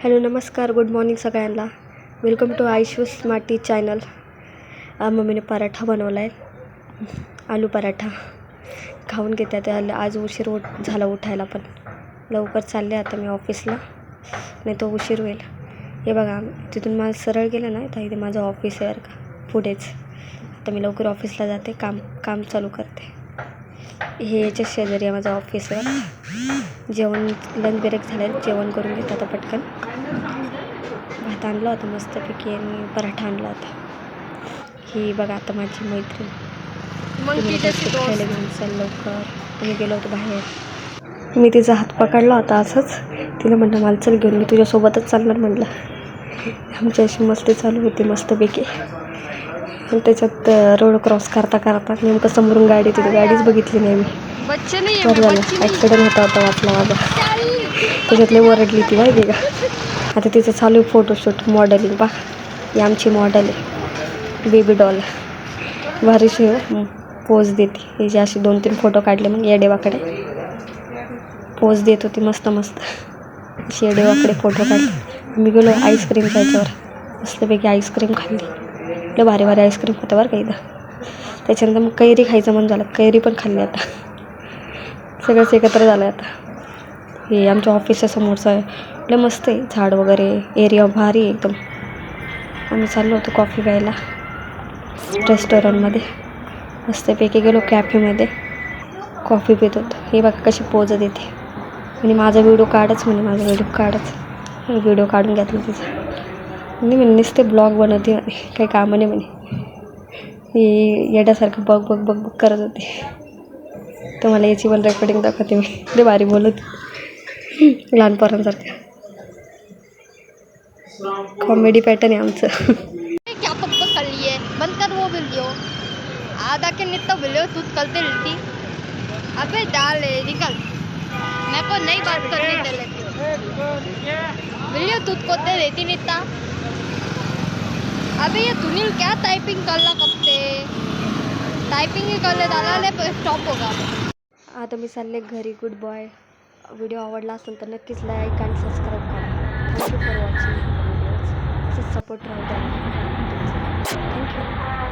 Hello नमस्कार good morning सगळ्यांना. Welcome to Ayshu smarty channel. मम्मीने पराठा बनवला आहे, आलू पराठा. खाऊन घेते आता. आज उशीर झाला उठायला, पण लवकर चालले आता मी ऑफिसला, नाही तो उशीर होईल. हे बघा, तिथून मला सरळ गेलं ना तर इथे माझं ऑफिस आहे बरं का, पुढेच. आता मी लवकर ऑफिसला जाते, काम चालू करते. हे याच्या शेजारी आहे माझं ऑफिस आहे. जेवण लंच ब्रेक झालं, जेवण करून घेते आता पटकन. भात आणला होता मस्तपैकी आणि पराठा आणला होता. ही बघा आता माझी मैत्रीण, खायला घेऊन चल लवकर. आम्ही गेलो होतो बाहेर. मी तिचा हात पकडला होता असंच. तिला म्हटलं मला चल घेऊन, मी तुझ्यासोबतच चालणार म्हटलं. आमची अशी मस्ती चालू होती मस्तपैकी. आणि त्याच्यात रोड क्रॉस करता करता नेमकं समोरून गाडी, तिथे गाडीच बघितली नाही मी. बरं झालं, ॲक्सिडेंट होता वाचला माझा. त्याच्यातले ओरडली ती माहिती का. आता तिचं चालू आहे फोटोशूट, मॉडेलिंग. पहा, ही आमची मॉडेल आहे, बेबी डॉल. भारीशी पोज देते. हे जे असे 2-3 फोटो काढले मग येडेवाकडे पोज देत होती मस्त मस्त. अशी येडेवाकडे फोटो काढले. मी गेलो आईस्क्रीमच्या याच्यावर, मस्तपैकी आईस्क्रीम खाल्ली. लय भारी भारी आईस्क्रीम होतं बरं का इथं. त्याच्यानंतर मग कैरी खायचं मन झालं, कैरी पण खाल्ली. आता सगळंच एकत्र झालं आता. हे आमच्या ऑफिसच्या समोरचं आहे, लय मस्त आहे, झाड वगैरे, एरिया भारी आहे एकदम. आम्ही चाललो होतो कॉफी प्यायला रेस्टॉरंटमध्ये. मस्तपैकी गेलो कॅफेमध्ये, कॉफी पित होतो. हे बघा कशी पोज देते. आणि माझा व्हिडिओ काढच म्हणे, माझा व्हिडिओ काढच. व्हिडिओ काढून घेतला तिचा. मी म्हणे नुसते ब्लॉग बनवते म्हणे, काही कामं नाही म्हणे. ही येड्यासारखं बघ बघ बघ बघ करत होती. तर मला याची पण रेकॉर्डिंग दाखवते मी. लय भारी बोलत, लहान पोरांसारखं. कॉमेडी पॅटर्न आहे आमचं. क्या पप्पा कर लिए, बंद कर वो वीडियो. आधा के नित्ता वीडियो तू करते रहती. अबे डाल निकल, मैं को नहीं बात करने दे लेती. वीडियो तू को दे देती नित्ता. अबे ये सुनील क्या टाइपिंग करला कब से, टाइपिंग ही कर ले डाला ले स्टॉप होगा. आता मी चालले घरी. Good boy. व्हिडिओ आवडला असेल तर नक्कीच लाईक आणि सबस्क्राईब करा. Thank you for watching videos. असंच सपोर्ट राहू द्या. थँक्यू.